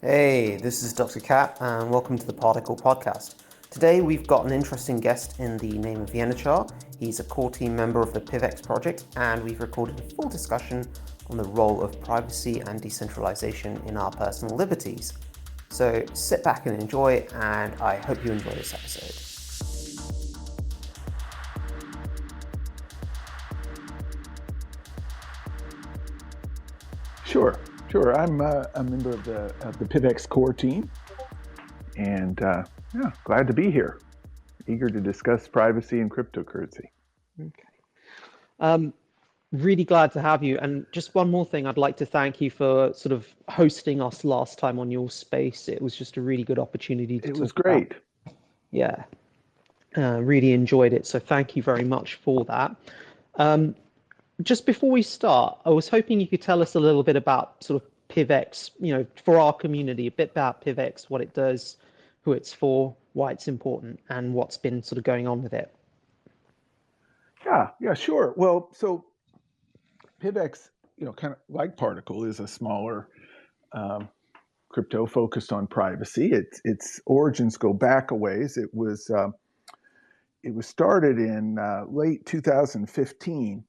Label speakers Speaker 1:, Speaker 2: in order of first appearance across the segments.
Speaker 1: Hey, this is Dr. Cat, and welcome to the Particle Podcast. Today we've got an interesting guest in the name of Yenachar. He's a core team member of the PIVX project, and we've recorded a full discussion on the role of privacy and decentralization in our personal liberties. So sit back and enjoy, and I hope you enjoy this episode.
Speaker 2: Sure. I'm a member of the PIVX core team, and glad to be here. Eager to discuss privacy and cryptocurrency.
Speaker 3: Okay. Really glad to have you. And just one more thing, I'd like to thank you for sort of hosting us last time on your space. It was just a really good opportunity to talk.
Speaker 2: It was great.
Speaker 3: Yeah, really enjoyed it. So thank you very much for that. Just before we start, I was hoping you could tell us a little bit about sort of PIVX, for our community, a bit about PIVX, what it does, who it's for, why it's important, and what's been sort of going on with it.
Speaker 2: Yeah, sure. Well, so PIVX, kind of like Particl, is a smaller crypto focused on privacy. Its origins go back a ways. It was started in late 2015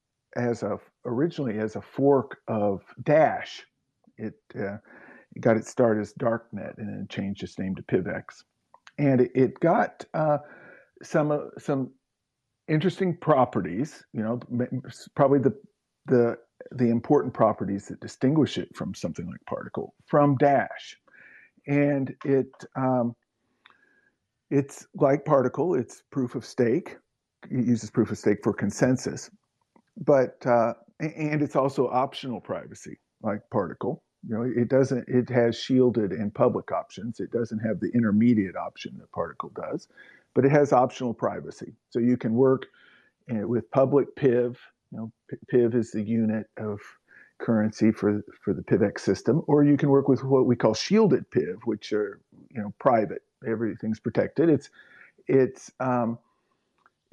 Speaker 2: originally as a fork of Dash. It got its start as Darknet and then changed its name to PIVX. And it got some interesting properties, probably the important properties that distinguish it from something like Particl from Dash. And it's like Particl, it's proof of stake. It uses proof of stake for consensus. But and it's also optional privacy, like Particl. It has shielded and public options. It doesn't have the intermediate option that Particl does, but it has optional privacy. So you can work with public PIV. PIV is the unit of currency for the PIVX system, or you can work with what we call shielded PIV, which are private. Everything's protected.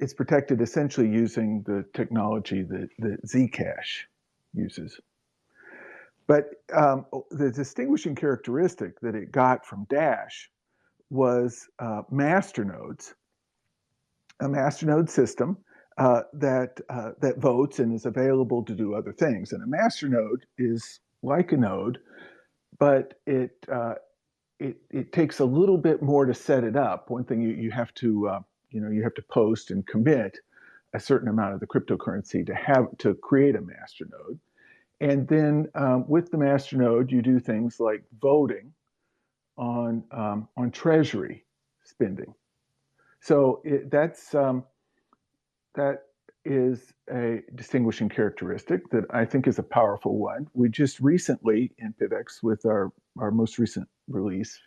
Speaker 2: It's protected essentially using the technology that Zcash uses. But the distinguishing characteristic that it got from Dash was masternodes, a masternode system that votes and is available to do other things. And a masternode is like a node, but it takes a little bit more to set it up. One thing you have to you have to post and commit a certain amount of the cryptocurrency to create a masternode. And then with the masternode, you do things like voting on treasury spending. So that is a distinguishing characteristic that I think is a powerful one. We just recently in PIVX, with our most recent release,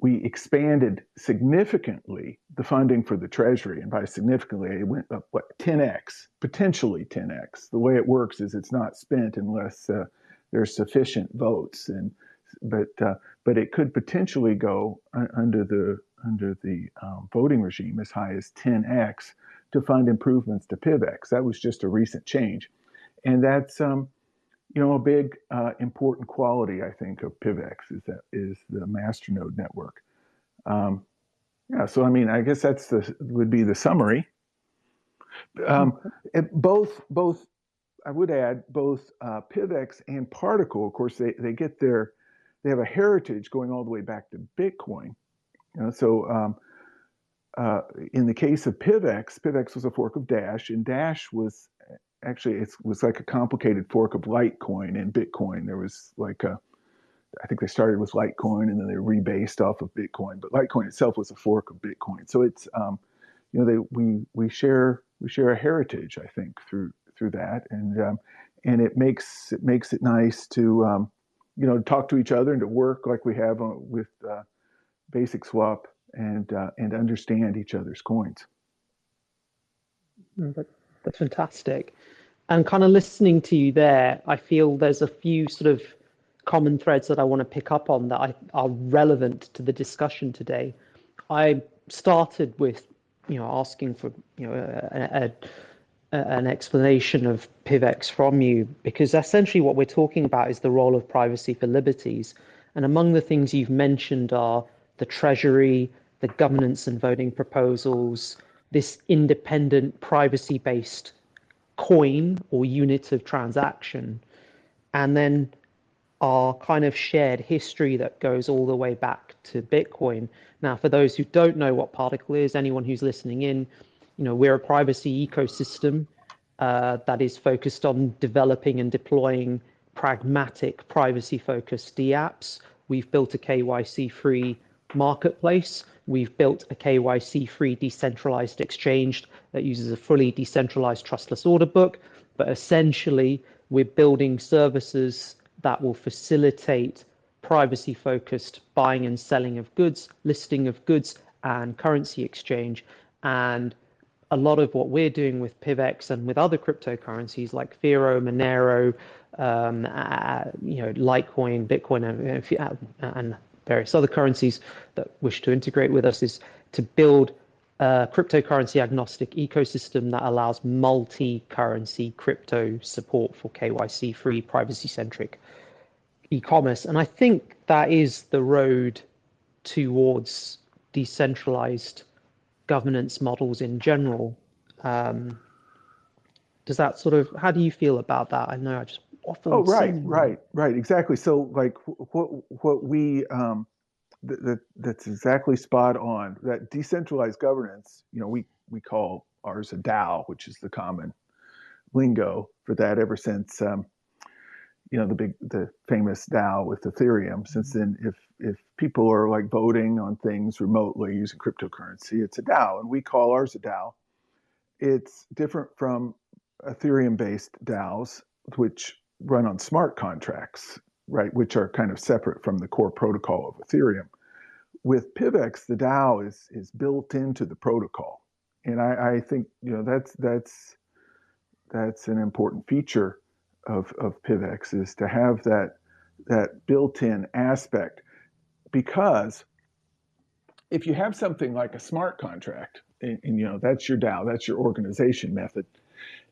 Speaker 2: we expanded significantly the funding for the Treasury. And by significantly, it went up 10x, potentially 10x. The way it works is it's not spent unless there's sufficient votes. But it could potentially go under the voting regime as high as 10x to fund improvements to PIVX. That was just a recent change. And that's a big important quality, I think, of PIVX is the masternode network. So I guess would be the summary. Both I would add both PIVX and Particl, of course, they have a heritage going all the way back to Bitcoin. In the case of PIVX was a fork of Dash, and Dash was actually, it was like a complicated fork of Litecoin and Bitcoin. There was I think they started with Litecoin and then they rebased off of Bitcoin. But Litecoin itself was a fork of Bitcoin. So it's, we share a heritage, I think, through that, and it makes it nice to talk to each other and to work like we have with Basic Swap and understand each other's coins.
Speaker 3: That's fantastic. And kind of listening to you there, I feel there's a few sort of common threads that I want to pick up on that are relevant to the discussion today. I started with asking for an explanation of PIVX from you, because essentially what we're talking about is the role of privacy for liberties. And among the things you've mentioned are the Treasury, the governance and voting proposals, this independent privacy-based coin or unit of transaction, and then our kind of shared history that goes all the way back to Bitcoin. Now, for those who don't know what Particl is, anyone who's listening in, we're a privacy ecosystem that is focused on developing and deploying pragmatic privacy-focused DApps. We've built a KYC-free marketplace. We've built a KYC-free decentralized exchange that uses a fully decentralized trustless order book. But essentially, we're building services that will facilitate privacy-focused buying and selling of goods, listing of goods, and currency exchange. And a lot of what we're doing with PIVX and with other cryptocurrencies like Fero, Monero, Litecoin, Bitcoin, and various other currencies that wish to integrate with us is to build a cryptocurrency agnostic ecosystem that allows multi-currency crypto support for KYC-free, privacy-centric e-commerce. And I think that is the road towards decentralized governance models in general. Does that how do you feel about that? I know I just waffled.
Speaker 2: Oh, right, exactly. So like what we, that's exactly spot on. That decentralized governance, we call ours a DAO, which is the common lingo for that ever since, the famous DAO with Ethereum. Since then, if people are like voting on things remotely using cryptocurrency, it's a DAO, and we call ours a DAO. It's different from Ethereum-based DAOs, which run on smart contracts, right, which are kind of separate from the core protocol of Ethereum. With PIVX, the DAO is built into the protocol, and I think that's an important feature of PIVX, is to have that built-in aspect, because if you have something like a smart contract, and that's your DAO, that's your organization method,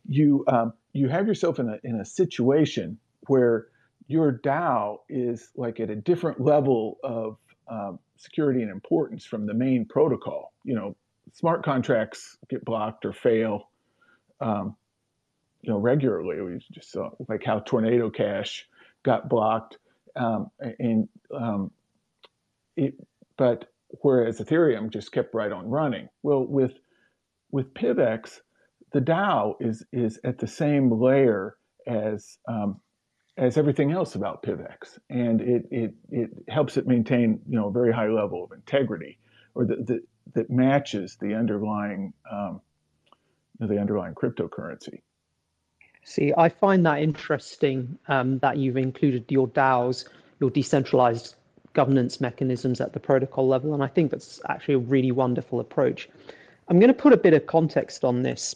Speaker 2: you have yourself in a situation where your DAO is like at a different level of security and importance from the main protocol. Smart contracts get blocked or fail regularly. We just saw like how Tornado Cash got blocked, but whereas Ethereum just kept right on running. Well, with PIVX, the DAO is at the same layer as everything else about PIVX, and it helps it maintain a very high level of integrity, or that matches the underlying cryptocurrency.
Speaker 3: See, I find that interesting that you've included your DAOs, your decentralized governance mechanisms at the protocol level, and I think that's actually a really wonderful approach. I'm going to put a bit of context on this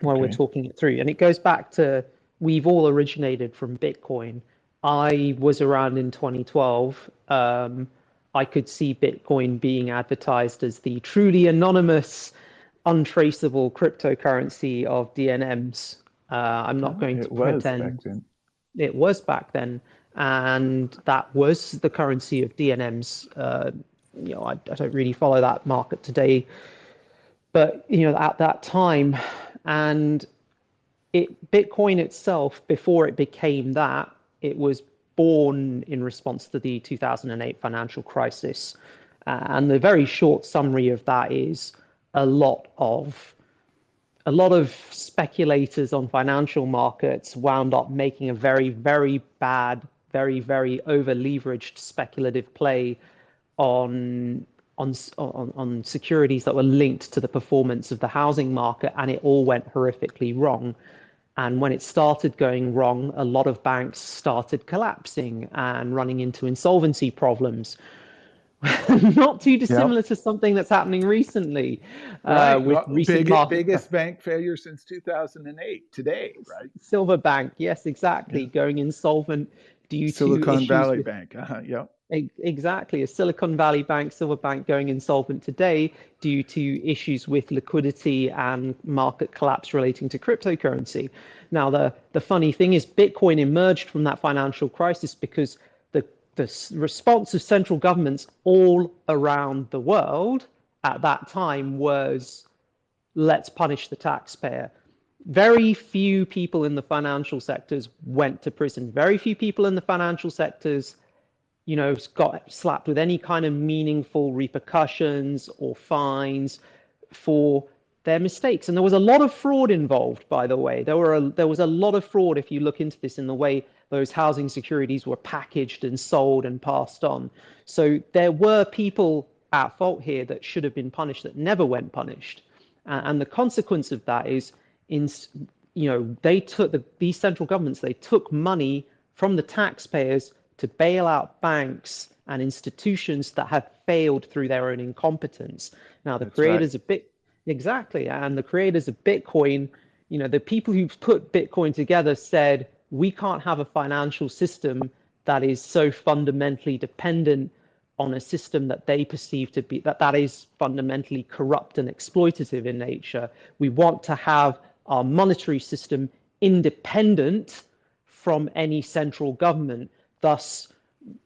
Speaker 3: while we're talking it through, and it goes back to, we've all originated from Bitcoin. I was around in 2012. I could see Bitcoin being advertised as the truly anonymous, untraceable cryptocurrency of DNMs. I'm not going to pretend it was back then, and that was the currency of DNMs. I don't really follow that market today, but at that time, and Bitcoin itself, before it became that, it was born in response to the 2008 financial crisis, and the very short summary of that is a lot of speculators on financial markets wound up making a very, very bad, very, very over-leveraged speculative play on securities that were linked to the performance of the housing market, and it all went horrifically wrong. And when it started going wrong, a lot of banks started collapsing and running into insolvency problems. Not too dissimilar to something that's happening recently.
Speaker 2: Biggest bank failure since 2008 today, right?
Speaker 3: Silver Bank, yes, exactly, going insolvent due to
Speaker 2: Silicon Valley Bank. Yep.
Speaker 3: Exactly. A Silicon Valley Bank, Silver Bank going insolvent today due to issues with liquidity and market collapse relating to cryptocurrency. Now, the funny thing is Bitcoin emerged from that financial crisis because the response of central governments all around the world at that time was, let's punish the taxpayer. Very few people in the financial sectors went to prison. Very few people in the financial sectors got slapped with any kind of meaningful repercussions or fines for their mistakes. And there was a lot of fraud involved, by the way. There was a lot of fraud if you look into this in the way those housing securities were packaged and sold and passed on. So there were people at fault here that should have been punished that never went punished. And the consequence of that is, they took these central governments, they took money from the taxpayers to bail out banks and institutions that have failed through their own incompetence. Now, the creators of exactly, and the creators of Bitcoin, the people who put Bitcoin together said, we can't have a financial system that is so fundamentally dependent on a system that they perceive to be that is fundamentally corrupt and exploitative in nature. We want to have our monetary system independent from any central government. Thus,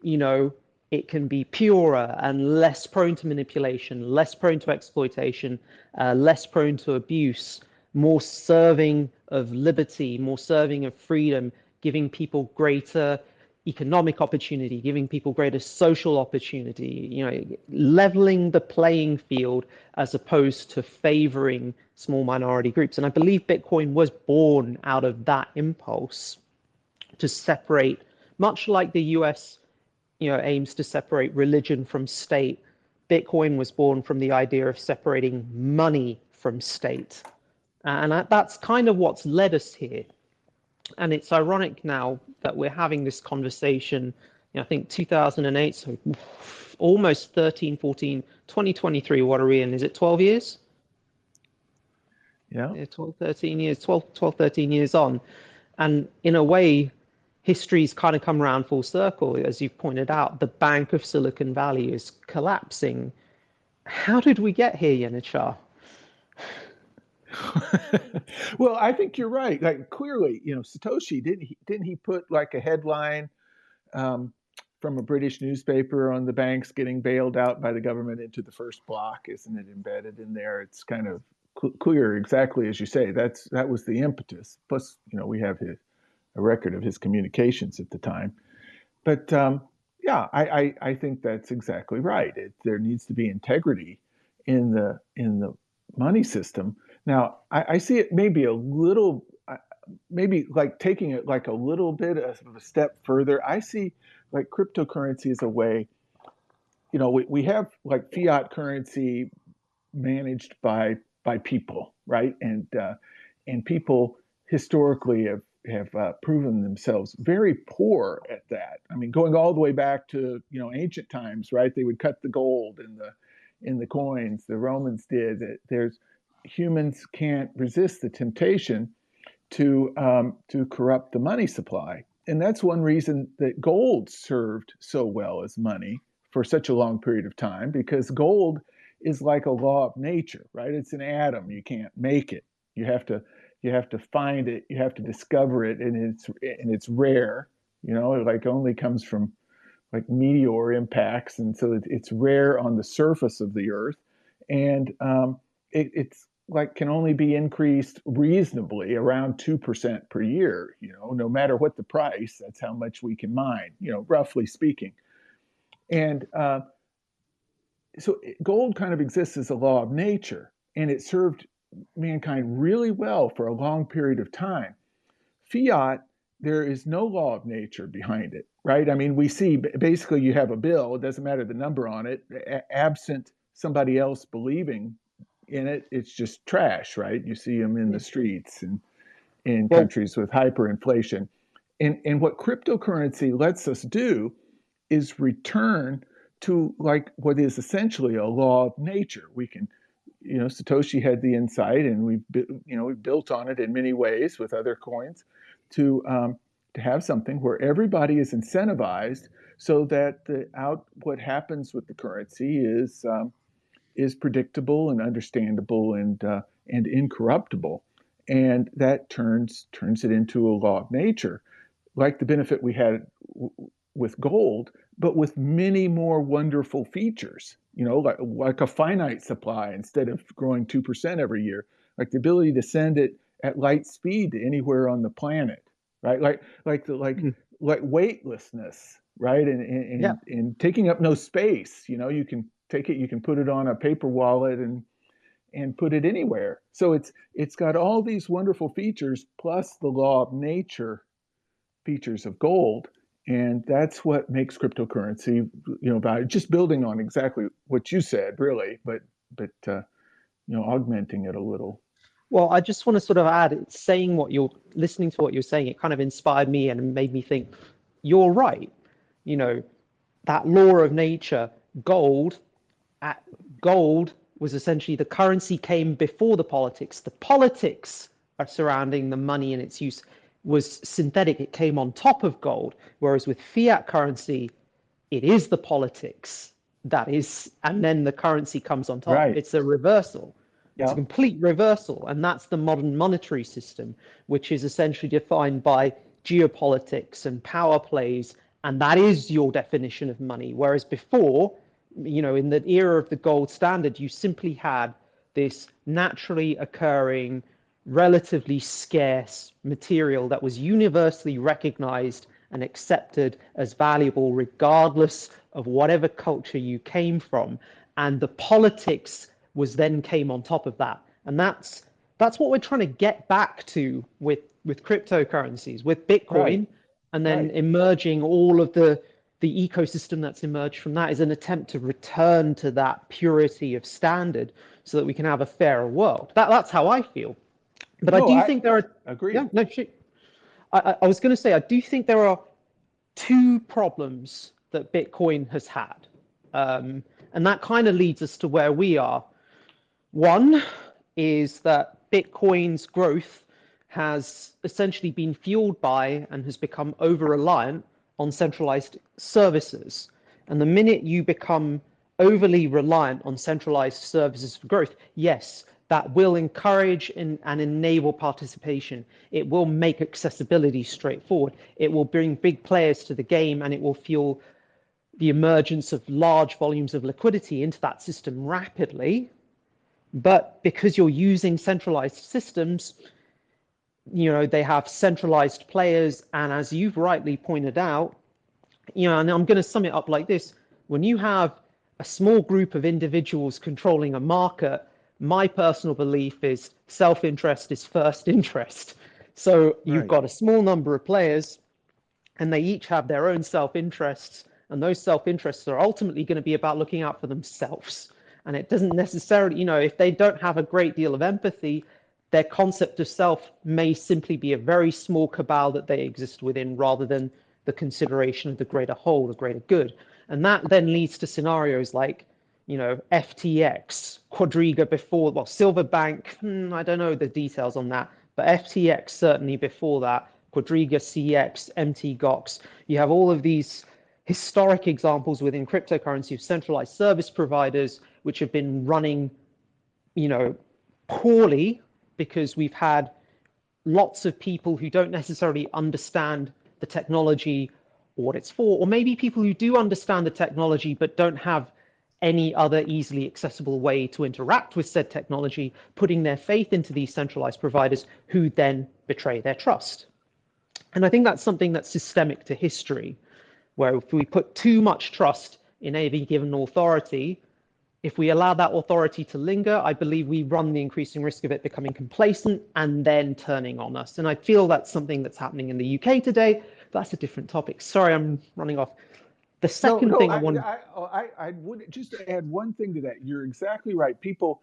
Speaker 3: it can be purer and less prone to manipulation, less prone to exploitation, less prone to abuse, more serving of liberty, more serving of freedom, giving people greater economic opportunity, giving people greater social opportunity, leveling the playing field as opposed to favoring small minority groups. And I believe Bitcoin was born out of that impulse to separate, much like the US, aims to separate religion from state. Bitcoin was born from the idea of separating money from state. And that's kind of what's led us here. And it's ironic now that we're having this conversation, I think 2008, so almost 13, 14, 2023, what are we in? Is it 12 years?
Speaker 2: Yeah.
Speaker 3: 12, 13 years, 12, 13 years on. And in a way, history's kind of come around full circle. As you pointed out, the Bank of Silicon Valley is collapsing. How did we get here, Yenachar?
Speaker 2: Well, I think you're right. Like clearly, Satoshi didn't he put like a headline from a British newspaper on the banks getting bailed out by the government into the first block? Isn't it embedded in there? It's kind of clear, exactly as you say. That was the impetus. Plus, we have a record of his communications at the time. But yeah, I think that's exactly right. There needs to be integrity in the money system. Now, I see it maybe a little, maybe like taking it like a little bit of a step further. I see like cryptocurrency as a way, we have like fiat currency managed by people, right? And people historically have proven themselves very poor at that. I mean, going all the way back to ancient times, right? They would cut the gold in the coins. The Romans did. Humans can't resist the temptation to corrupt the money supply, and that's one reason that gold served so well as money for such a long period of time, because gold is like a law of nature, right? It's an atom. You can't make it. You have to find it. You have to discover it, and it's rare. It like only comes from like meteor impacts, and so it's rare on the surface of the earth, and it's like can only be increased reasonably around 2% per year. No matter what the price, that's how much we can mine. Roughly speaking, and so gold kind of exists as a law of nature, and it served mankind really well for a long period of time. Fiat, there is no law of nature behind it, right? I mean, we see basically you have a bill, it doesn't matter the number on it, absent somebody else believing in it, it's just trash, right? You see them in the streets and in countries with hyperinflation. And what cryptocurrency lets us do is return to like what is essentially a law of nature. We can, Satoshi had the insight, and we've built on it in many ways with other coins to have something where everybody is incentivized so that what happens with the currency is predictable and understandable and incorruptible, and that turns it into a law of nature, like the benefit we had with gold, but with many more wonderful features. Like a finite supply instead of growing 2% every year, like the ability to send it at light speed to anywhere on the planet, right? Like weightlessness, right?
Speaker 3: Yeah.
Speaker 2: And taking up no space. You can take it, you can put it on a paper wallet and put it anywhere. So it's got all these wonderful features plus the law of nature features of gold, and that's what makes cryptocurrency, valuable. Just building on exactly what you said, really, but augmenting it a little.
Speaker 3: Well, I just want to sort of add, listening to what you're saying, it kind of inspired me and made me think, you're right. That law of nature, gold was essentially the currency came before the politics. The politics are surrounding the money and its use was synthetic. It came on top of gold. Whereas with fiat currency, it is the politics that is, and then the currency comes on top.
Speaker 2: Right.
Speaker 3: It's a reversal. It's a
Speaker 2: Yeah.
Speaker 3: complete reversal. And that's the modern monetary system, which is essentially defined by geopolitics and power plays. And that is your definition of money. Whereas before, in the era of the gold standard, you simply had this naturally occurring, relatively scarce material that was universally recognized and accepted as valuable, regardless of whatever culture you came from. And the politics came on top of that. And that's what we're trying to get back to with cryptocurrencies, with Bitcoin,
Speaker 2: Right.
Speaker 3: and then
Speaker 2: Right.
Speaker 3: emerging all of the ecosystem that's emerged from that is an attempt to return to that purity of standard so that we can have a fairer world. That's how I feel. But I do think there are.
Speaker 2: Agreed.
Speaker 3: Yeah, no, shit. I was going to say, I do think there are two problems that Bitcoin has had. And that kind of leads us to where we are. One is that Bitcoin's growth has essentially been fueled by and has become over-reliant on centralized services. And the minute you become overly reliant on centralized services for growth, yes, that will encourage and enable participation. It will make accessibility straightforward. It will bring big players to the game, and it will fuel the emergence of large volumes of liquidity into that system rapidly. But because you're using centralized systems, they have centralized players. And as you've rightly pointed out, and I'm going to sum it up like this. When you have a small group of individuals controlling a market, my personal belief is self-interest is first interest. So you've got a small number of players and they each have their own self-interests, and those self-interests are ultimately going to be about looking out for themselves. And it doesn't necessarily, if they don't have a great deal of empathy, their concept of self may simply be a very small cabal that they exist within rather than the consideration of the greater whole, the greater good. And that then leads to scenarios like, FTX, Quadriga before, Silverbank, I don't know the details on that, but FTX certainly before that, Quadriga, CX, MTGOX. You have all of these historic examples within cryptocurrency of centralized service providers which have been running, poorly because we've had lots of people who don't necessarily understand the technology or what it's for, or maybe people who do understand the technology but don't have any other easily accessible way to interact with said technology, putting their faith into these centralized providers who then betray their trust. And I think that's something that's systemic to history, where if we put too much trust in any given authority, if we allow that authority to linger, I believe we run the increasing risk of it becoming complacent and then turning on us. And I feel that's something that's happening in the UK today. That's a different topic. Sorry, I'm running off. The second thing
Speaker 2: I would just add one thing to that. You're exactly right. People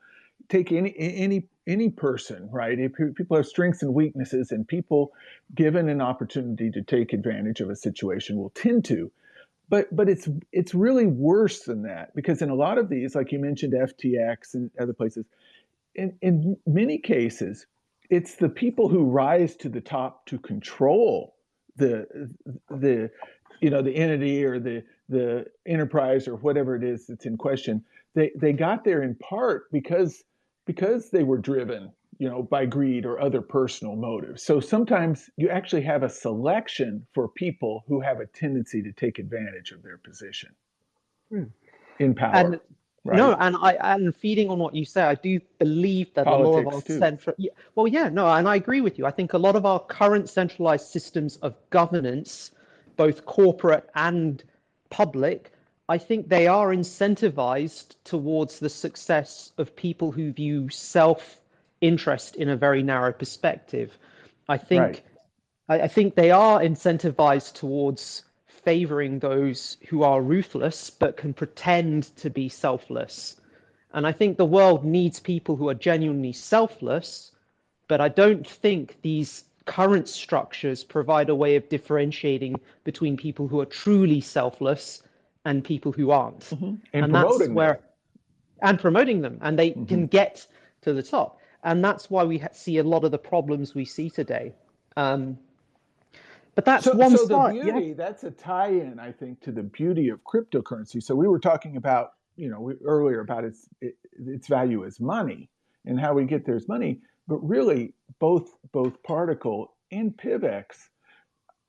Speaker 2: take any person, right? If people have strengths and weaknesses, and people given an opportunity to take advantage of a situation will tend to. But it's really worse than that, because in a lot of these, like you mentioned, FTX and other places, in many cases, it's the people who rise to the top to control the the entity or the enterprise or whatever it is that's in question, they got there in part because they were driven, by greed or other personal motives. So sometimes you actually have a selection for people who have a tendency to take advantage of their position in power.
Speaker 3: And
Speaker 2: right?
Speaker 3: no, and feeding on what you say, I do believe that a lot of our
Speaker 2: Politics too.
Speaker 3: and I agree with you. I think a lot of our current centralized systems of governance, both corporate and public, I think they are incentivized towards the success of people who view self-interest in a very narrow perspective. I think I think they are incentivized towards favoring those who are ruthless but can pretend to be selfless. And I think the world needs people who are genuinely selfless, but I don't think these current structures provide a way of differentiating between people who are truly selfless and people who aren't.
Speaker 2: And
Speaker 3: that's
Speaker 2: promoting
Speaker 3: where
Speaker 2: them.
Speaker 3: and promoting them, and they can get to the top. And that's why we see a lot of the problems we see today. But that's one
Speaker 2: so the
Speaker 3: side.
Speaker 2: beauty, that's a tie-in, I think, to the beauty of cryptocurrency. So we were talking about, earlier about its value as money and how we get there as money, but really both Particl and PIVX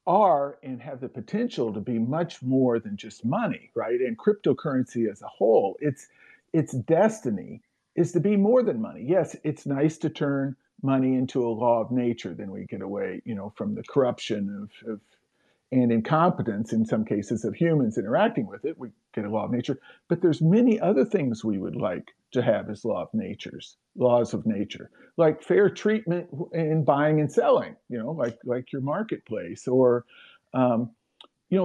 Speaker 2: are and have the potential to be much more than just money, right? And cryptocurrency as a whole, its destiny is to be more than money. Yes, it's nice to turn money into a law of nature. Then we get away, from the corruption of and incompetence in some cases of humans interacting with it. We get a law of nature, but there's many other things we would like to have as laws of nature, like fair treatment in buying and selling, like your marketplace, or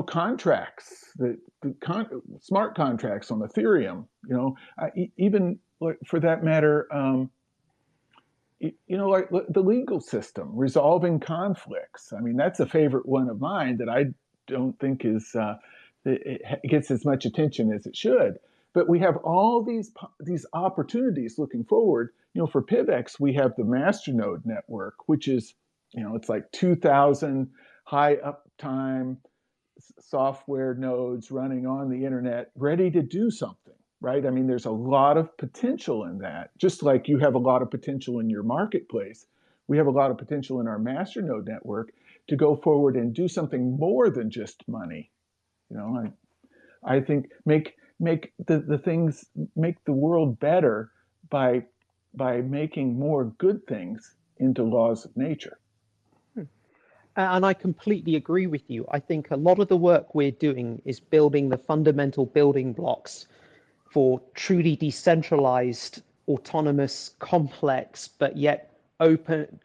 Speaker 2: contracts, smart contracts on Ethereum, even like, for that matter, like the legal system, resolving conflicts. I mean, that's a favorite one of mine that I don't think it gets as much attention as it should. But we have all these opportunities looking forward. For PIVX, we have the masternode network, which is, it's like 2,000 high uptime software nodes running on the internet, ready to do something, right? I mean, there's a lot of potential in that. Just like you have a lot of potential in your marketplace, we have a lot of potential in our masternode network to go forward and do something more than just money. I think make the world better by making more good things into laws of nature.
Speaker 3: And I completely agree with you. I think a lot of the work we're doing is building the fundamental building blocks for truly decentralized, autonomous, complex, but yet open,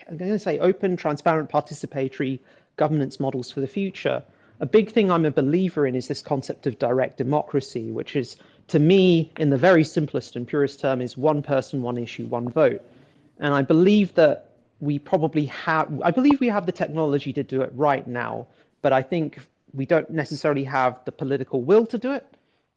Speaker 3: I'm going to say open, transparent, participatory governance models for the future. A big thing I'm a believer in is this concept of direct democracy, which is, to me, in the very simplest and purest term, is one person, one issue, one vote. And I believe that we have the technology to do it right now, but I think we don't necessarily have the political will to do it,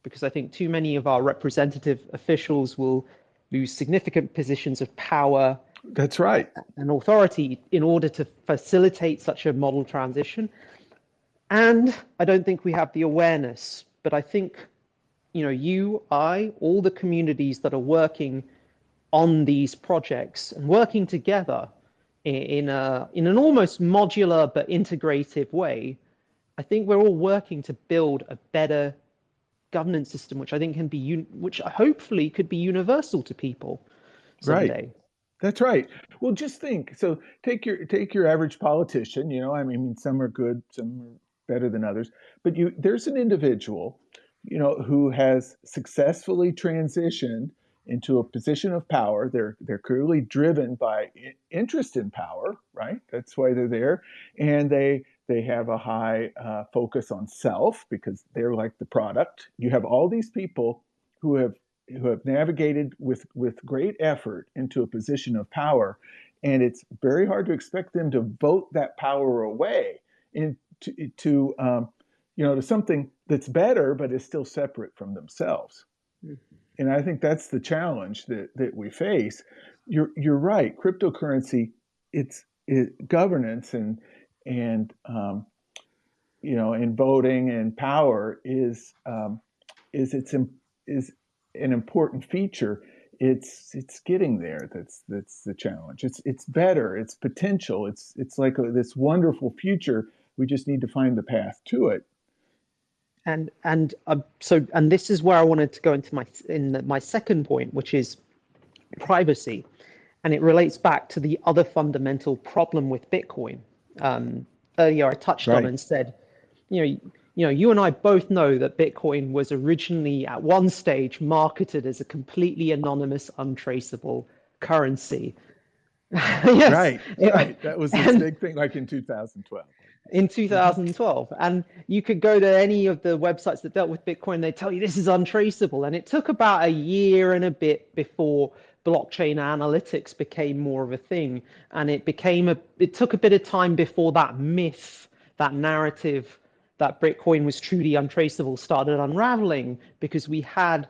Speaker 3: because I think too many of our representative officials will lose significant positions of power.
Speaker 2: That's right.
Speaker 3: And authority in order to facilitate such a model transition. And I don't think we have the awareness, but I think, all the communities that are working on these projects and working together in an almost modular but integrative way, I think we're all working to build a better governance system, which I think which hopefully could be universal to people someday.
Speaker 2: Right. That's right. Well, just think. So take your average politician. I mean, some are good, some are better than others. But there's an individual, who has successfully transitioned into a position of power. They're clearly driven by interest in power, right? That's why they're there, and they have a high focus on self because they're like the product. You have all these people who have navigated with great effort into a position of power, and it's very hard to expect them to vote that power away to something that's better but is still separate from themselves. Mm-hmm. And I think that's the challenge that we face. You're right. Cryptocurrency, it's governance and in voting and power is is an important feature. It's getting there. That's the challenge. It's better. It's potential. It's like this wonderful future. We just need to find the path to it.
Speaker 3: And this is where I wanted to go into my second point, which is privacy, and it relates back to the other fundamental problem with Bitcoin. Earlier I touched on and said, you and I both know that Bitcoin was originally at one stage marketed as a completely anonymous, untraceable currency.
Speaker 2: Yes. Right. That was this big thing, like in 2012.
Speaker 3: In 2012, and you could go to any of the websites that dealt with Bitcoin, they tell you this is untraceable. And it took about a year and a bit before blockchain analytics became more of a thing, and it took a bit of time before that myth, that narrative that Bitcoin was truly untraceable started unraveling, because we had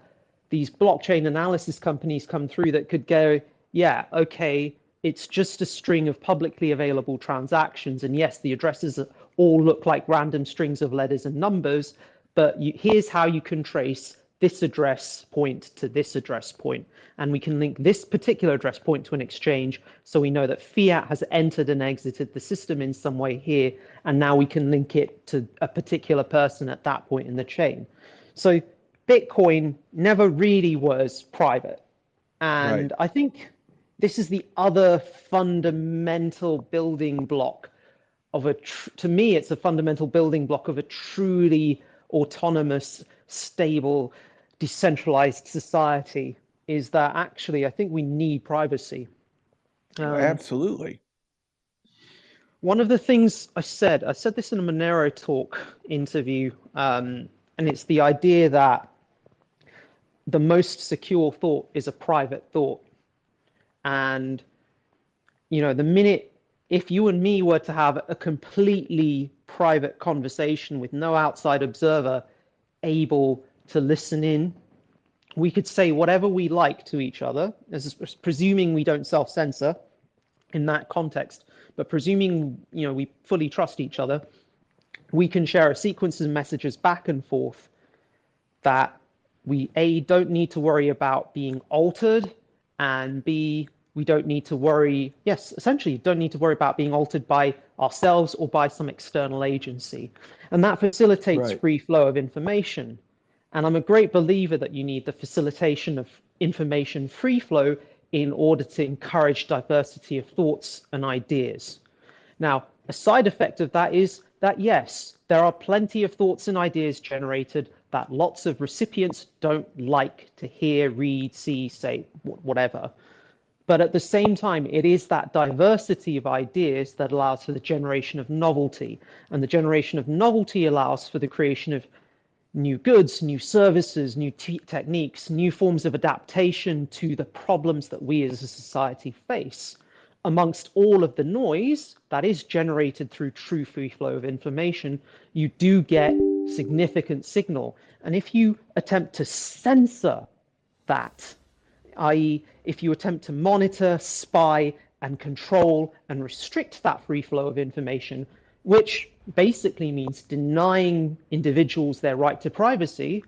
Speaker 3: these blockchain analysis companies come through that could go, yeah, okay, it's just a string of publicly available transactions, and yes, the addresses all look like random strings of letters and numbers, but here's how you can trace this address point to this address point, and we can link this particular address point to an exchange, so we know that fiat has entered and exited the system in some way here, and now we can link it to a particular person at that point in the chain. So Bitcoin never really was private, and I think this is the other fundamental building block of to me, it's a fundamental building block of a truly autonomous, stable, decentralized society, is that actually I think we need privacy.
Speaker 2: Absolutely.
Speaker 3: One of the things I said this in a Monero talk interview, and it's the idea that the most secure thought is a private thought. And, the minute, if you and me were to have a completely private conversation with no outside observer able to listen in, we could say whatever we like to each other, presuming we don't self-censor in that context, but presuming, we fully trust each other, we can share a sequence of messages back and forth that we, A, don't need to worry about being altered, and B, we don't need to worry, essentially don't need to worry about being altered by ourselves or by some external agency. And that facilitates free flow of information. And I'm a great believer that you need the facilitation of information free flow in order to encourage diversity of thoughts and ideas. Now, a side effect of that is that, yes, there are plenty of thoughts and ideas generated that lots of recipients don't like to hear, read, see, say, whatever. But at the same time, it is that diversity of ideas that allows for the generation of novelty. And the generation of novelty allows for the creation of new goods, new services, new techniques, new forms of adaptation to the problems that we as a society face. Amongst all of the noise that is generated through true free flow of information, you do get significant signal. And if you attempt to censor that, i.e., if you attempt to monitor, spy, and control and restrict that free flow of information, which basically means denying individuals their right to privacy,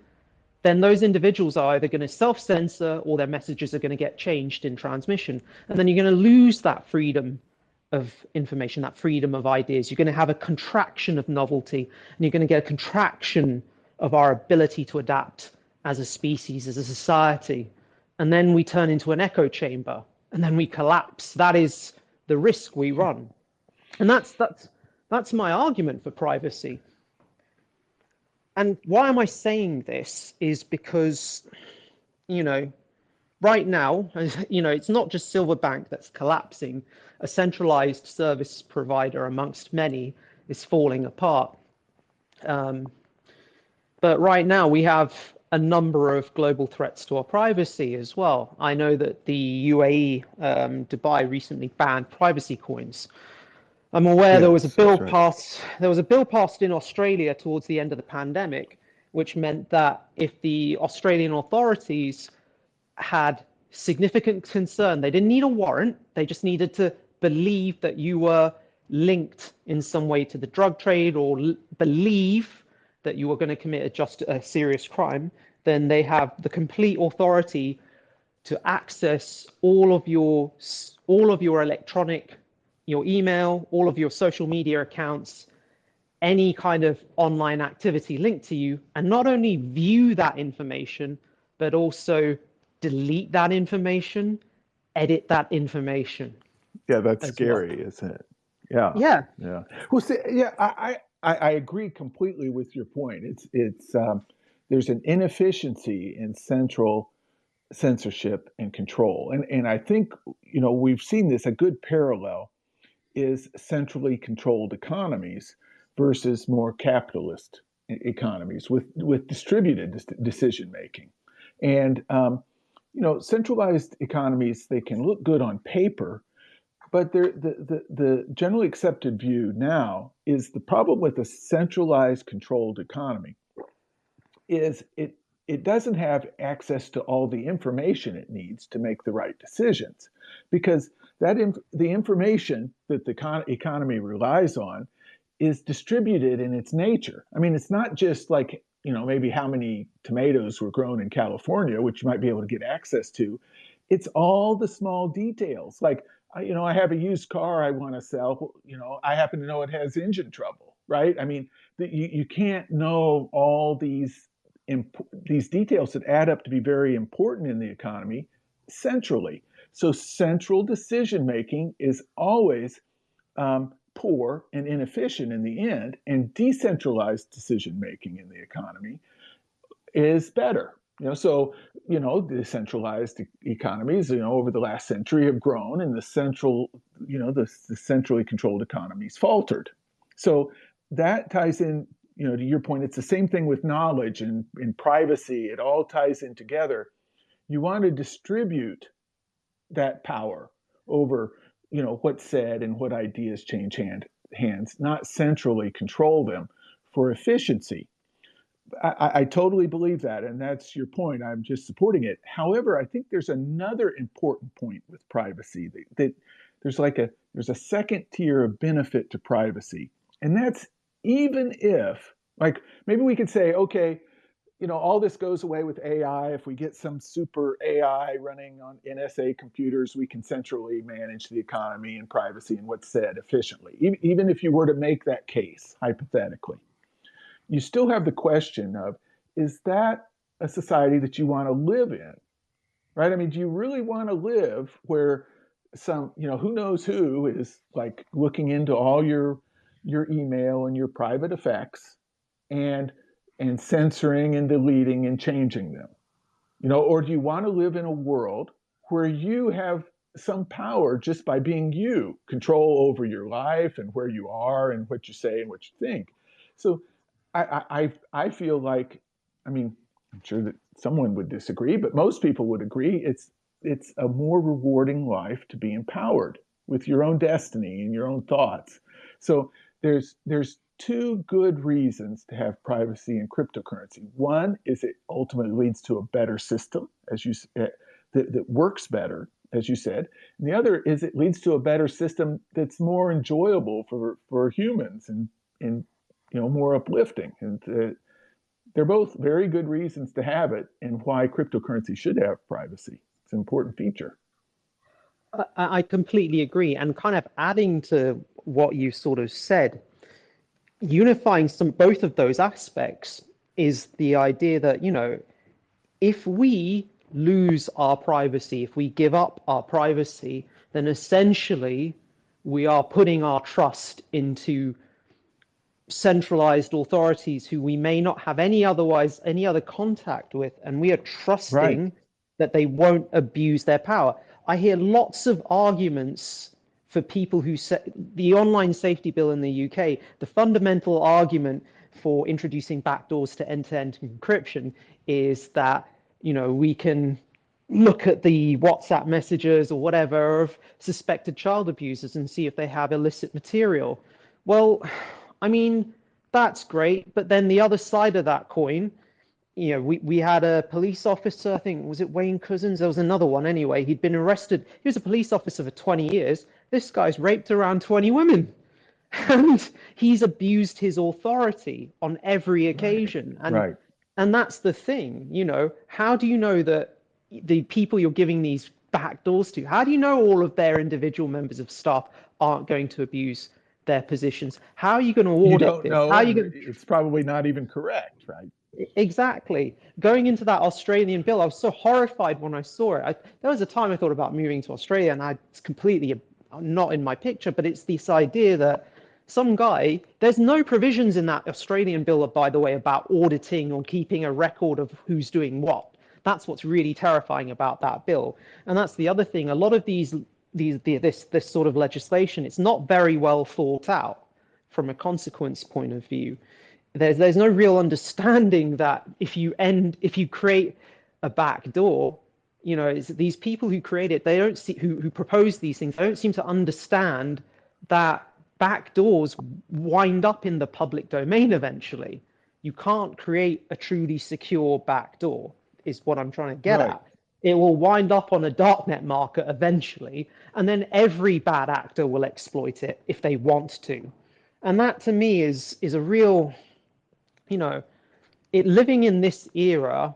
Speaker 3: then those individuals are either going to self-censor or their messages are going to get changed in transmission. And then you're going to lose that freedom of information, that freedom of ideas. You're going to have a contraction of novelty, and you're going to get a contraction of our ability to adapt as a species, as a society. And then we turn into an echo chamber, and then we collapse. That is the risk we run. And that's my argument for privacy. And why am I saying this is because, right now, it's not just Silverbank that's collapsing. A centralized service provider amongst many is falling apart. But right now we have a number of global threats to our privacy as well. I know that the UAE, Dubai, recently banned privacy coins. I'm aware there was a bill passed. There was a bill passed in Australia towards the end of the pandemic, which meant that if the Australian authorities had significant concern, they didn't need a warrant. They just needed to believe that you were linked in some way to the drug trade or believe that you are going to commit a serious crime, then they have the complete authority to access all of your electronic, your email, all of your social media accounts, any kind of online activity linked to you, and not only view that information, but also delete that information, edit that information.
Speaker 2: Yeah, that's
Speaker 3: as well.
Speaker 2: scary, isn't it? Yeah.
Speaker 3: Yeah.
Speaker 2: Yeah. Well, see, yeah, I agree completely with your point. It's there's an inefficiency in central censorship and control, and I think we've seen this. A good parallel is centrally controlled economies versus more capitalist economies with distributed decision making, and centralized economies, they can look good on paper, but the generally accepted view now is the problem with a centralized controlled economy is it doesn't have access to all the information it needs to make the right decisions, because the information that the economy relies on is distributed in its nature. I mean, it's not just like maybe how many tomatoes were grown in California, which you might be able to get access to. It's all the small details, like I have a used car I want to sell. I happen to know it has engine trouble, right? I mean, you can't know all these details that add up to be very important in the economy centrally. So central decision making is always poor and inefficient in the end, and decentralized decision making in the economy is better. Decentralized economies, over the last century have grown, and the centrally controlled economies faltered. So that ties in, to your point. It's the same thing with knowledge and privacy. It all ties in together. You want to distribute that power over, what's said and what ideas change hands, not centrally control them for efficiency. I totally believe that, and that's your point. I'm just supporting it. However, I think there's another important point with privacy that there's a second tier of benefit to privacy, and that's even if, like, maybe we could say, okay, all this goes away with AI. If we get some super AI running on NSA computers, we can centrally manage the economy and privacy and what's said efficiently. Even if you were to make that case, hypothetically, you still have the question of, is that a society that you want to live in, right? I mean, do you really want to live where some, who knows who is like looking into all your email and your private effects and censoring and deleting and changing them, or do you want to live in a world where you have some power just by being you, control over your life and where you are and what you say and what you think? So I feel like, I mean, I'm sure that someone would disagree, but most people would agree it's a more rewarding life to be empowered with your own destiny and your own thoughts. So there's two good reasons to have privacy in cryptocurrency. One is it ultimately leads to a better system, that works better, as you said. And the other is it leads to a better system that's more enjoyable for humans and more uplifting. And they're both very good reasons to have it, and why cryptocurrency should have privacy. It's an important feature.
Speaker 3: I completely agree. And kind of adding to what you sort of said, unifying both of those aspects is the idea that, if we lose our privacy, if we give up our privacy, then essentially we are putting our trust into centralized authorities who we may not have any other contact with, and we are trusting that they won't abuse their power. I hear lots of arguments for people who say the online safety bill in the UK, the fundamental argument for introducing backdoors to end-to-end encryption is that, we can look at the WhatsApp messages or whatever of suspected child abusers and see if they have illicit material. Well, I mean, that's great, but then the other side of that coin, we had a police officer, I think, was it Wayne Couzens? There was another one anyway. He'd been arrested. He was a police officer for 20 years. This guy's raped around 20 women. and he's abused his authority on every occasion.
Speaker 2: Right.
Speaker 3: And that's the thing, how do you know that the people you're giving these backdoors to, how do you know all of their individual members of staff aren't going to abuse their positions? How are you going to
Speaker 2: You
Speaker 3: audit
Speaker 2: don't
Speaker 3: this?
Speaker 2: know,
Speaker 3: How are you
Speaker 2: and
Speaker 3: going
Speaker 2: it's probably not even correct, right?
Speaker 3: Exactly. Going into that Australian bill, I was so horrified when I saw it. There was a time I thought about moving to Australia, and it's completely not in my picture, but it's this idea that some guy, there's no provisions in that Australian bill, by the way, about auditing or keeping a record of who's doing what. That's what's really terrifying about that bill. And that's the other thing. A lot of this sort of legislation, it's not very well thought out from a consequence point of view. There's no real understanding that if you create a back door, it's these people who create it, they don't see who propose these things, they don't seem to understand that back doors wind up in the public domain eventually. You can't create a truly secure back door, is what I'm trying to get
Speaker 2: Right.
Speaker 3: at. It will wind up on a darknet market eventually, and then every bad actor will exploit it if they want to. And that to me is a real, living in this era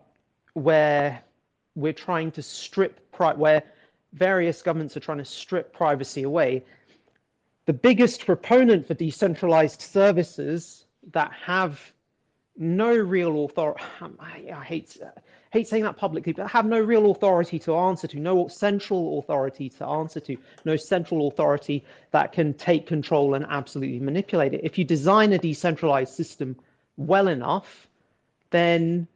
Speaker 3: where we're trying to where various governments are trying to strip privacy away. The biggest proponent for decentralized services that have no real authority, I hate saying that publicly, but have no real authority to answer to, no central authority to answer to, no central authority that can take control and absolutely manipulate it. If you design a decentralized system well enough, then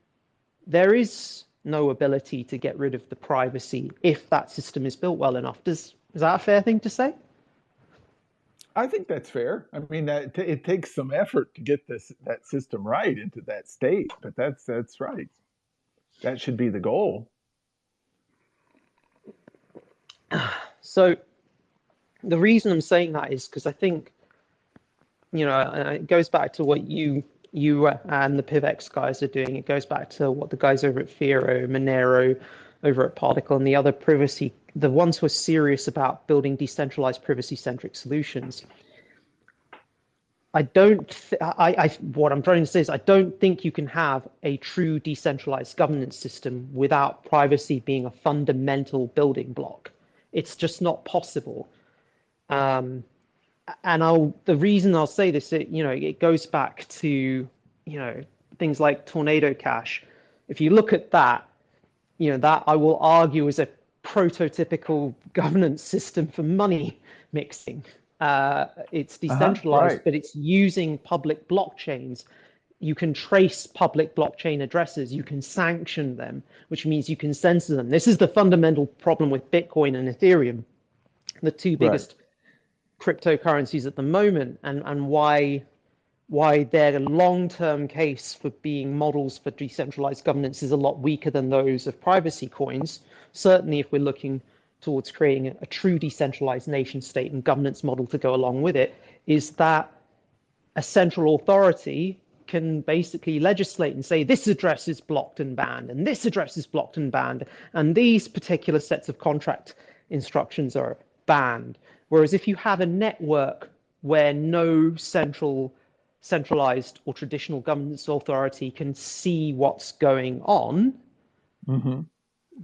Speaker 3: there is no ability to get rid of the privacy if that system is built well enough. Is that a fair thing to say?
Speaker 2: I think that's fair. I mean, it takes some effort to get that system right into that state, but that's right. That should be the goal.
Speaker 3: So the reason I'm saying that is because I think, it goes back to what you and the PIVX guys are doing. It goes back to what the guys over at Firo, Monero, over at Particl, and the other the ones who are serious about building decentralized privacy-centric solutions. What I'm trying to say is I don't think you can have a true decentralized governance system without privacy being a fundamental building block. It's just not possible. And the reason I'll say this, it goes back to, things like Tornado Cash. If you look at that, that I will argue is a prototypical governance system for money mixing. It's decentralized,
Speaker 2: Right.
Speaker 3: but it's using public blockchains. You can trace public blockchain addresses. You can sanction them, which means you can censor them. This is the fundamental problem with Bitcoin and Ethereum, the two biggest cryptocurrencies at the moment, and why their long-term case for being models for decentralized governance is a lot weaker than those of privacy coins. Certainly, if we're looking towards creating a true decentralized nation state and governance model to go along with it, is that a central authority can basically legislate and say this address is blocked and banned, and this address is blocked and banned, and these particular sets of contract instructions are banned. Whereas if you have a network where no centralized or traditional governance authority can see what's going on,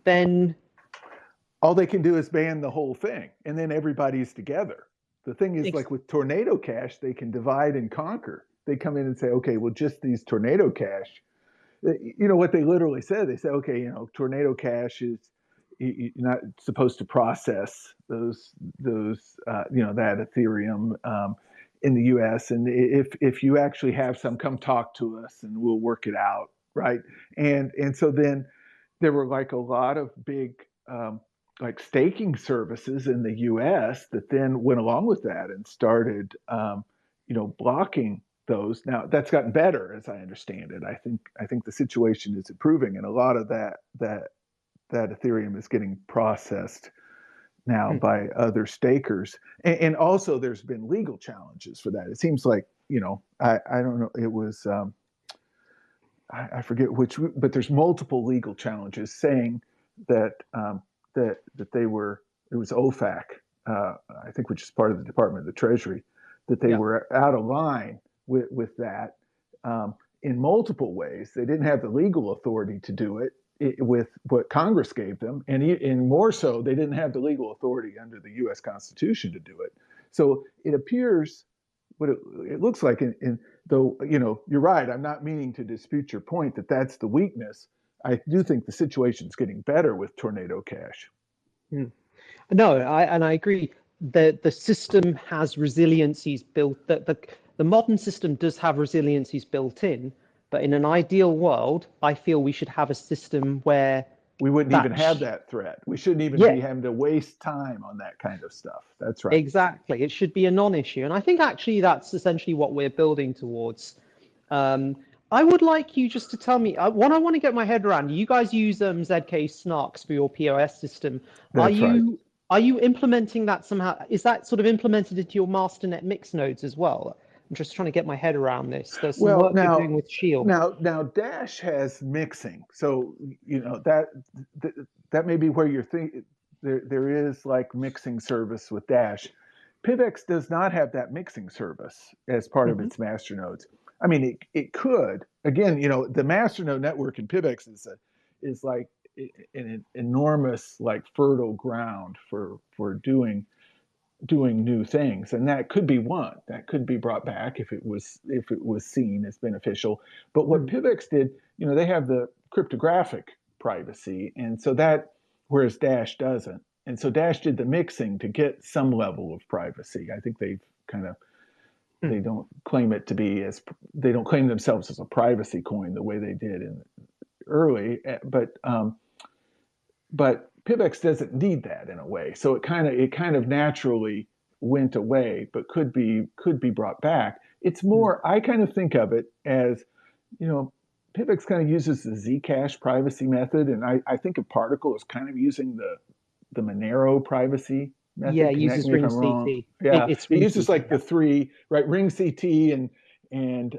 Speaker 3: then
Speaker 2: all they can do is ban the whole thing, and then everybody's together. The thing is, like with Tornado Cash, they can divide and conquer. They come in and say, okay, well, just these Tornado Cash. What they literally said? They said, okay, Tornado Cash is you're not supposed to process those that Ethereum in the U.S. And if you actually have some, come talk to us and we'll work it out, right? And so then there were like a lot of big like staking services in the U.S. that then went along with that and started blocking those. Now that's gotten better, as I understand it. I think the situation is improving, and a lot of that Ethereum is getting processed now by other stakers. And also there's been legal challenges for that. It seems like, I don't know, it was, I forget which, but there's multiple legal challenges saying that, that they were, it was OFAC, I think, which is part of the Department of the Treasury, that they were out of line with that in multiple ways. They didn't have the legal authority to do it with what Congress gave them, and more so, they didn't have the legal authority under the U.S. Constitution to do it. So it appears, what it looks like, though, you're right, I'm not meaning to dispute your point that that's the weakness. I do think the situation's getting better with Tornado Cash.
Speaker 3: No, I agree. The system has resiliencies built. The modern system does have resiliencies built in, but in an ideal world, I feel we should have a system where
Speaker 2: we wouldn't even have that threat. We shouldn't even be having to waste time on that kind of stuff. That's right.
Speaker 3: Exactly. It should be a non-issue. And I think actually that's essentially what we're building towards. I would like you just to tell me, what I want to get my head around, you guys use zk-SNARKs for your POS system.
Speaker 2: That's right.
Speaker 3: Are you implementing that somehow? Is that sort of implemented into your masternet mix nodes as well? I'm just trying to get my head around this. There's some work you're doing with Shield.
Speaker 2: Now Dash has mixing, so that may be where you're thinking. There is like mixing service with Dash. PIVX does not have that mixing service as part of its master nodes. I mean, it could. Again, the master node network in PIVX is like an enormous, like, fertile ground for doing new things, and that could be one that could be brought back if it was seen as beneficial. But what PIVX did, they have the cryptographic privacy, and so that, whereas Dash doesn't, and so Dash did the mixing to get some level of privacy. I think they've kind of they don't claim they don't claim themselves as a privacy coin the way they did in early, but PIVX doesn't need that in a way, so it kind of naturally went away, but could be brought back. It's more, I kind of think of it as, PIVX kind of uses the Zcash privacy method, and I think of Particl as kind of using the Monero privacy method.
Speaker 3: Yeah, it uses ring CT.
Speaker 2: Yeah, it uses like the three, right, ring CT and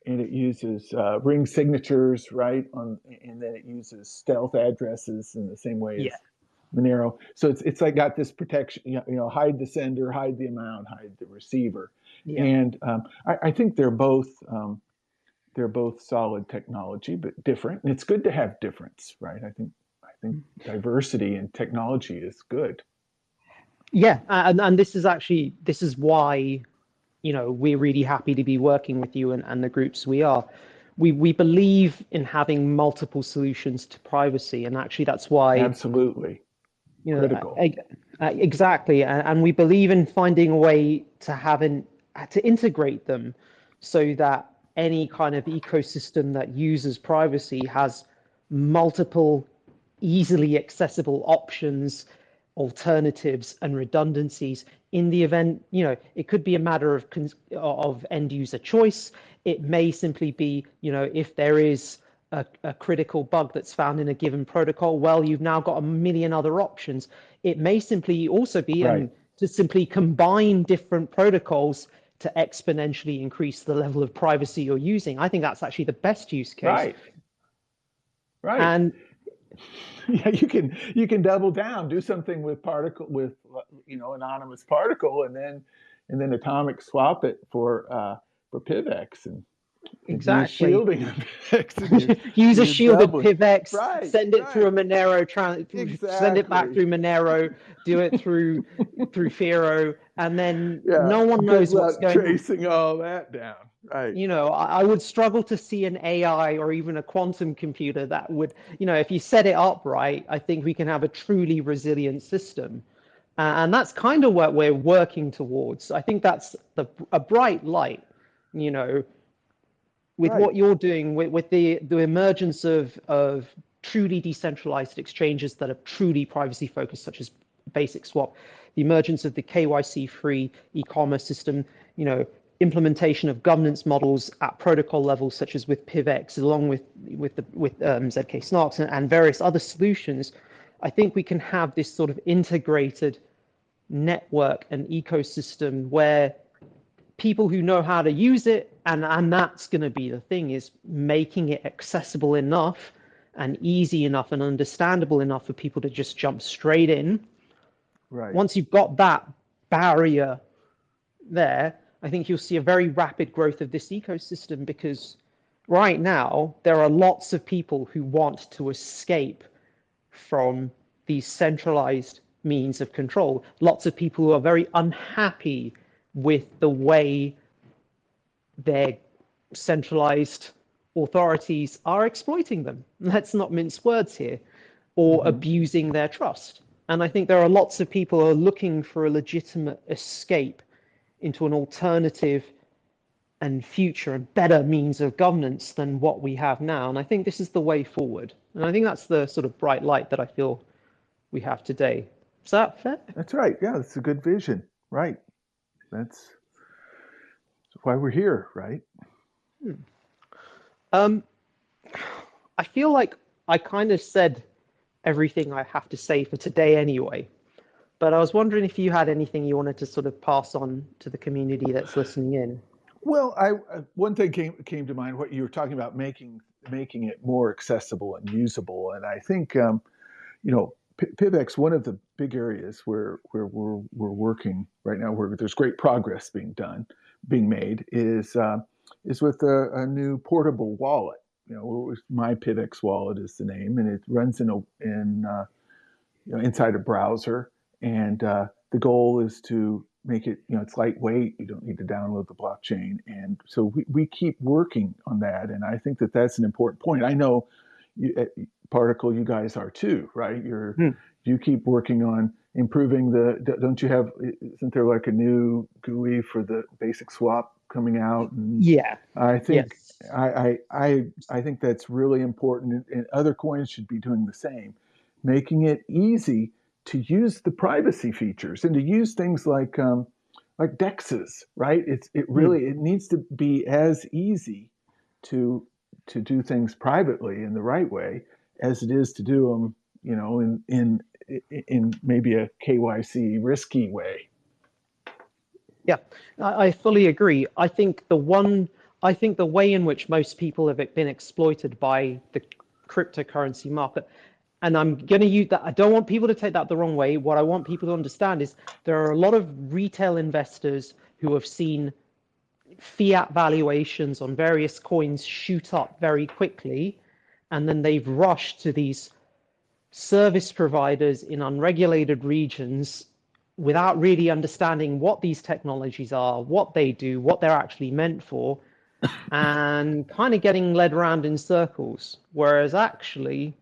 Speaker 2: it uses ring signatures, right? And then it uses stealth addresses in the same way as Monero. So it's like got this protection, hide the sender, hide the amount, hide the receiver. Yeah. And I think they're both solid technology, but different. And it's good to have difference, right? I think diversity in technology is good.
Speaker 3: Yeah, and this is why, we're really happy to be working with you and the groups we are. We believe in having multiple solutions to privacy, and actually that's why
Speaker 2: absolutely critical.
Speaker 3: Exactly, and we believe in finding a way to integrate them so that any kind of ecosystem that uses privacy has multiple easily accessible options, alternatives, and redundancies. In the event, it could be a matter of end user choice. It may simply be, if there is a critical bug that's found in a given protocol, well, you've now got a million other options. It may simply also be to simply combine different protocols to exponentially increase the level of privacy you're using. I think that's actually the best use case.
Speaker 2: Right. And yeah, you can double down, do something with Particl, with anonymous Particl, and then atomic swap it for PIVX and
Speaker 3: exactly
Speaker 2: use shielding of PIVX.
Speaker 3: Use a shielded PIVX, send it through a Monero, send it back through Monero, do it through Fero, and then no one knows what's going on.
Speaker 2: Tracing all that down. Right.
Speaker 3: I would struggle to see an AI or even a quantum computer that would, if you set it up right, I think we can have a truly resilient system. And that's kind of what we're working towards. I think that's a bright light, with what you're doing, with the emergence of truly decentralized exchanges that are truly privacy focused, such as Basic Swap, the emergence of the KYC-free e-commerce system, implementation of governance models at protocol levels, such as with PIVX, along with zk-SNARKs and various other solutions. I think we can have this sort of integrated network and ecosystem where people who know how to use it, and that's going to be the thing, is making it accessible enough and easy enough and understandable enough for people to just jump straight in.
Speaker 2: Right.
Speaker 3: Once you've got that barrier there, I think you'll see a very rapid growth of this ecosystem, because right now there are lots of people who want to escape from these centralized means of control. Lots of people who are very unhappy with the way their centralized authorities are exploiting them. Let's not mince words here, or abusing their trust. And I think there are lots of people who are looking for a legitimate escape into an alternative and future and better means of governance than what we have now. And I think this is the way forward. And I think that's the sort of bright light that I feel we have today. Is that fair?
Speaker 2: That's right. Yeah, that's a good vision. Right. That's why we're here, right?
Speaker 3: I feel like I kind of said everything I have to say for today anyway. But I was wondering if you had anything you wanted to sort of pass on to the community that's listening in.
Speaker 2: Well, one thing came to mind, what you were talking about, making it more accessible and usable, and I think PIVX, one of the big areas where we're working right now, where there's great progress being made, is with a new portable wallet. My PIVX wallet is the name, and it runs inside a browser, and the goal is to make it, it's lightweight. You don't need to download the blockchain. And so we keep working on that. And I think that that's an important point. I know at Particl, you guys are too, right? You keep working on improving don't you have, isn't there like a new GUI for the basic swap coming out? And
Speaker 3: yeah.
Speaker 2: I think,
Speaker 3: yes.
Speaker 2: I think that's really important. And other coins should be doing the same, making it easy to use the privacy features and to use things like DEXs, right? It needs to be as easy to do things privately in the right way as it is to do them, in maybe a KYC risky way.
Speaker 3: Yeah, I fully agree. I think the way in which most people have been exploited by the cryptocurrency market, and I'm going to use that, I don't want people to take that the wrong way. What I want people to understand is there are a lot of retail investors who have seen fiat valuations on various coins shoot up very quickly, and then they've rushed to these service providers in unregulated regions without really understanding what these technologies are, what they do, what they're actually meant for, and kind of getting led around in circles. Whereas actually,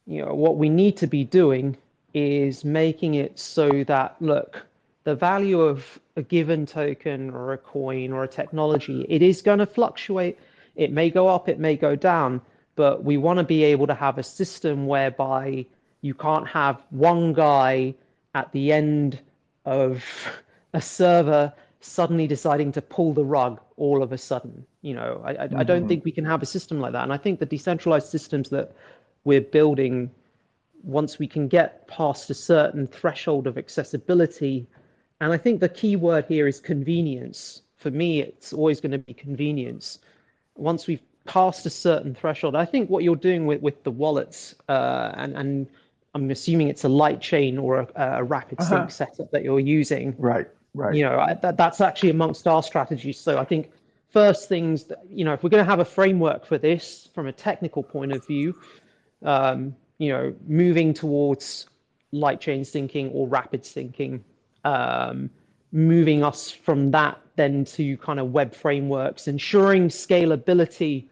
Speaker 3: what we need to be doing is making it so that, look, the value of a given token or a coin or a technology, it is going to fluctuate. It may go up, it may go down, but we want to be able to have a system whereby you can't have one guy at the end of a server suddenly deciding to pull the rug all of a sudden. I don't think we can have a system like that. And I think the decentralized systems that we're building, once we can get past a certain threshold of accessibility, and I think the key word here is convenience. For me, it's always going to be convenience. Once we've passed a certain threshold, I think what you're doing with the wallets, and I'm assuming it's a light chain or a rapid sync setup that you're using.
Speaker 2: Right.
Speaker 3: That's actually amongst our strategies. So I think first things, if we're going to have a framework for this from a technical point of view, moving towards light chain syncing or rapid syncing, moving us from that then to kind of web frameworks, ensuring scalability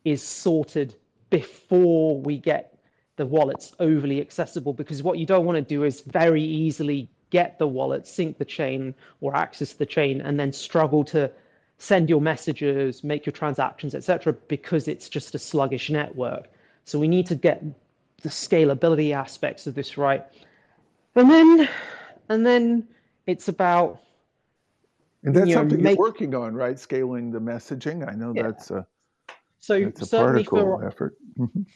Speaker 3: is sorted before we get the wallets overly accessible, because what you don't want to do is very easily get the wallet, sync the chain or access the chain, and then struggle to send your messages, make your transactions, etc., because it's just a sluggish network. So we need to get the scalability aspects of this right. And then it's about...
Speaker 2: And that's something you're working on, right? Scaling the messaging. I know that's a Particl effort.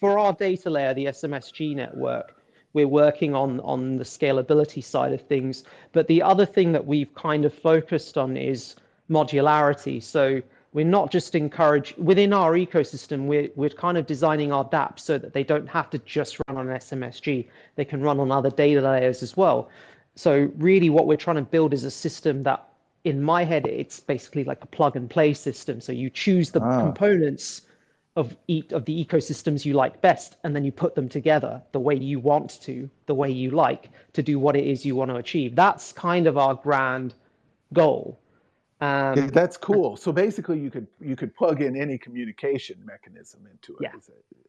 Speaker 3: For our data layer, the SMSG network, we're working on the scalability side of things. But the other thing that we've kind of focused on is modularity. So we're not just within our ecosystem, we're kind of designing our dApps so that they don't have to just run on SMSG. They can run on other data layers as well. So really what we're trying to build is a system that in my head, it's basically like a plug and play system. So you choose the components of each of the ecosystems you like best, and then you put them together the way you want to, the way you like to do what it is you want to achieve. That's kind of our grand goal.
Speaker 2: Yeah, that's cool. So basically, you could plug in any communication mechanism into it.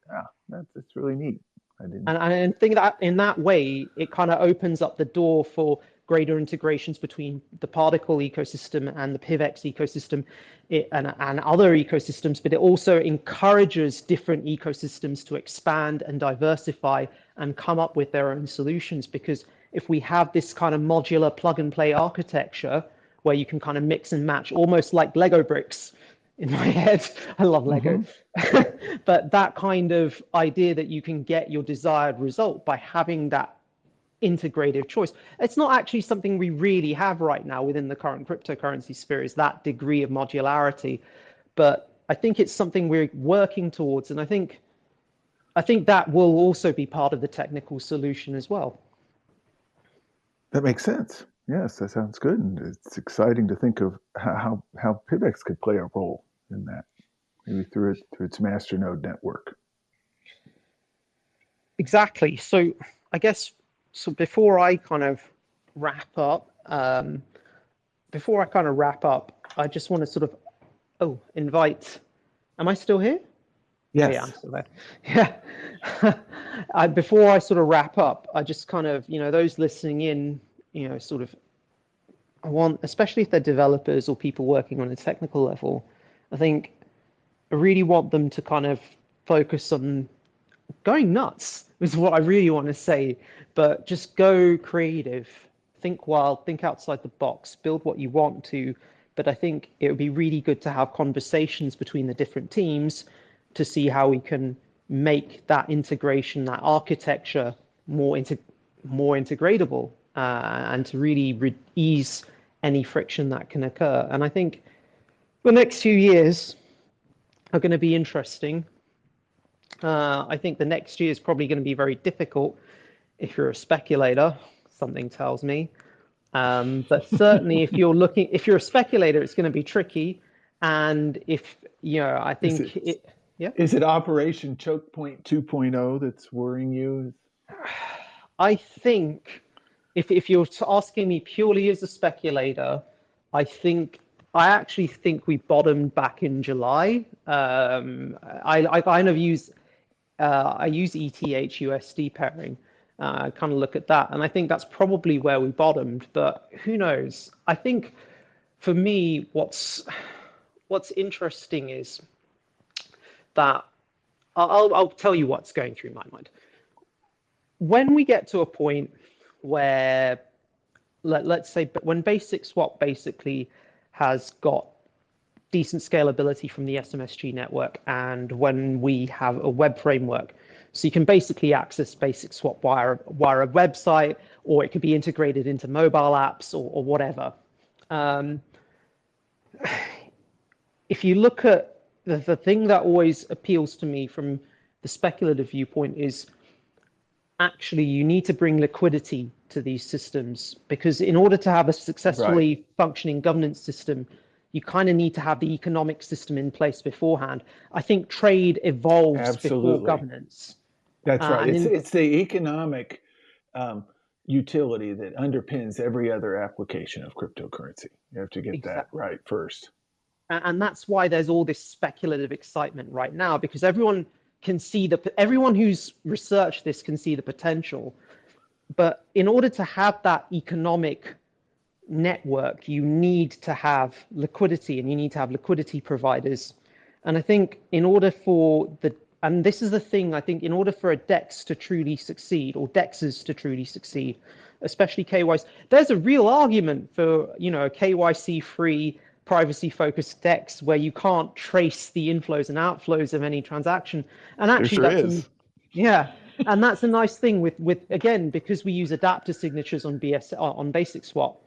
Speaker 3: Yeah.
Speaker 2: That's really neat.
Speaker 3: And I think that in that way, it kind of opens up the door for greater integrations between the Particl ecosystem and the PIVX ecosystem and other ecosystems, but it also encourages different ecosystems to expand and diversify and come up with their own solutions. Because if we have this kind of modular plug and play architecture where you can kind of mix and match almost like Lego bricks, in my head. I love Lego. But that kind of idea that you can get your desired result by having that integrative choice. It's not actually something we really have right now within the current cryptocurrency sphere, is that degree of modularity. But I think it's something we're working towards. And I think that will also be part of the technical solution as well.
Speaker 2: That makes sense. Yes, that sounds good. And it's exciting to think of how PIVX could play a role in that, maybe through its masternode network.
Speaker 3: Exactly. So I guess, so before I kind of wrap up, I just want to sort of, invite, am I still here?
Speaker 2: Yes.
Speaker 3: Oh, yeah, I'm still there. Yeah. Before I sort of wrap up, I just kind of, those listening in, sort of, I want, especially if they're developers or people working on a technical level, I really want them to kind of focus on going nuts, is what I really want to say, but just go creative, think wild, think outside the box, build what you want to. But I think it would be really good to have conversations between the different teams to see how we can make that integration, that architecture more integratable, and to really ease any friction that can occur. And I think the next few years are going to be interesting. I think the next year is probably going to be very difficult if you're a speculator, something tells me. But certainly if you're a speculator, it's going to be tricky. And if, I think
Speaker 2: Is it Operation Choke Point 2.0 that's worrying you?
Speaker 3: I think if you're asking me purely as a speculator, I actually think we bottomed back in July. I kind of use ETH-USD pairing. Kind of look at that, and I think that's probably where we bottomed. But who knows? I think for me, what's interesting is that I'll tell you what's going through my mind. When we get to a point where, let's say, when Basic Swap basically has got decent scalability from the SMSG network, and when we have a web framework, so you can basically access Basic Swap via a website, or it could be integrated into mobile apps or whatever. If you look at the thing that always appeals to me from the speculative viewpoint is actually you need to bring liquidity to these systems, because in order to have a successfully functioning governance system, you kind of need to have the economic system in place beforehand. I think trade evolves before governance.
Speaker 2: That's right. It's the economic utility that underpins every other application of cryptocurrency. You have to get that right first.
Speaker 3: And that's why there's all this speculative excitement right now, because everyone can see everyone who's researched this can see the potential. But in order to have that economic network, you need to have liquidity, and you need to have liquidity providers. And I think in order for and this is the thing, I think in order for a DEX to truly succeed, or DEXs to truly succeed, especially KYC, there's a real argument for, a KYC-free, privacy-focused DEX where you can't trace the inflows and outflows of any transaction. And actually, and that's a nice thing with again, because we use adapter signatures on Basic Swap.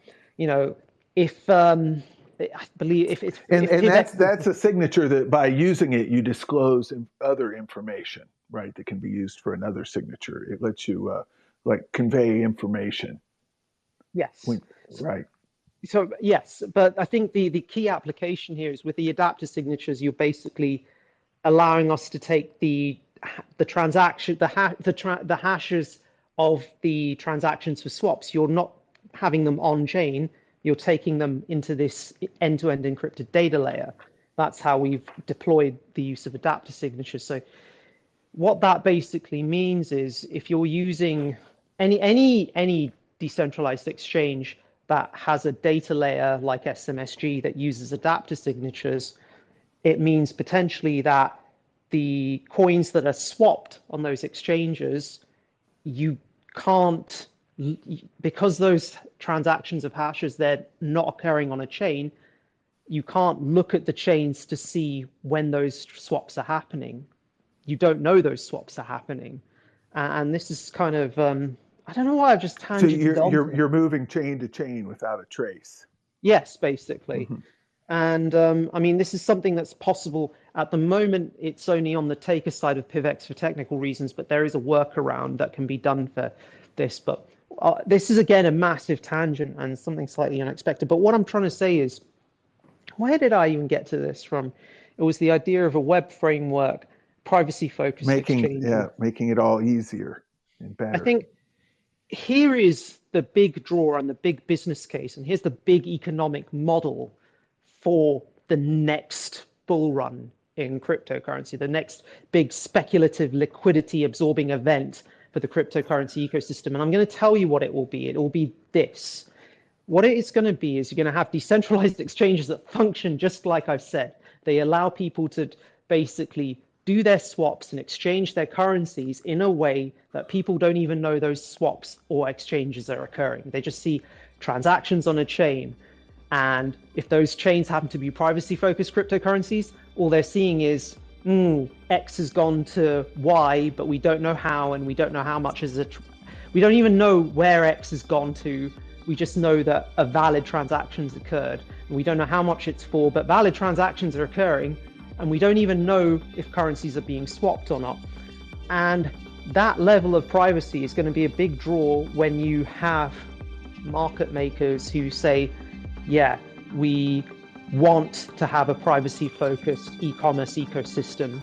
Speaker 3: I believe if
Speaker 2: that's a signature that by using it you disclose other information, right? That can be used for another signature. It lets you convey information.
Speaker 3: Yes.
Speaker 2: Right.
Speaker 3: So yes, but I think the key application here is with the adapter signatures, you're basically allowing us to take the transaction, the hashes of the transactions for swaps. You're not having them on chain. You're taking them into this end-to-end encrypted data layer. That's how we've deployed the use of adapter signatures. So what that basically means is if you're using any decentralized exchange that has a data layer like SMSG that uses adapter signatures, it means potentially that the coins that are swapped on those exchanges, you can't, because those transactions of hashes, they're not occurring on a chain, you can't look at the chains to see when those swaps are happening. You don't know those swaps are happening. And this is kind of, I don't know why I've just tangented
Speaker 2: So
Speaker 3: on.
Speaker 2: you're moving chain to chain without a trace.
Speaker 3: Yes, basically. And I mean, this is something that's possible. At the moment, it's only on the taker side of PIVX for technical reasons, but there is a workaround that can be done for this. But this is, again, a massive tangent and something slightly unexpected. But what I'm trying to say is, where did I even get to this from? It was the idea of a web framework, privacy-focused exchange.
Speaker 2: Making it all easier and better.
Speaker 3: I think here is the big draw and the big business case, and here's the big economic model for the next bull run in cryptocurrency, the next big speculative liquidity absorbing event for the cryptocurrency ecosystem. And I'm going to tell you what it will be. It will be this. What it is going to be is you're going to have decentralized exchanges that function just like I've said. They allow people to basically do their swaps and exchange their currencies in a way that people don't even know those swaps or exchanges are occurring. They just see transactions on a chain. And if those chains happen to be privacy-focused cryptocurrencies, all they're seeing is, X has gone to Y, but we don't know how, and we don't know how much we don't even know where X has gone to. We just know that a valid transaction's occurred. And we don't know how much it's for, but valid transactions are occurring, and we don't even know if currencies are being swapped or not. And that level of privacy is going to be a big draw when you have market makers who say, yeah, we want to have a privacy-focused e-commerce ecosystem